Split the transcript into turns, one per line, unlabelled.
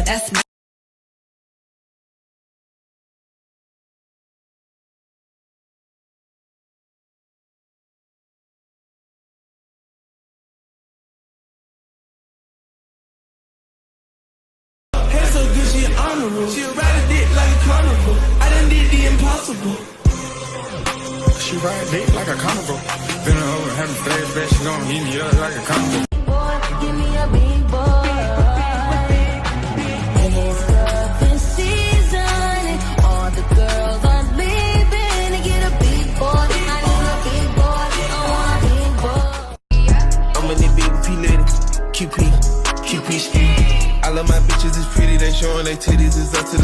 That's my
Hair so good, she honorable. She ride a dick like a carnival. I done did the impossible.
She ride dick like a carnival. Been over having flashbacks, she gon' eat me up like a carnival.
Boy, give me a big boy. And it's cuffing season, and all the girls are leaving to get a big boy. I need a big boy. I want a big boy.
I'm in the BBP lady. QP ski. I love my bitches, it's pretty, they showing they titties, it's up to the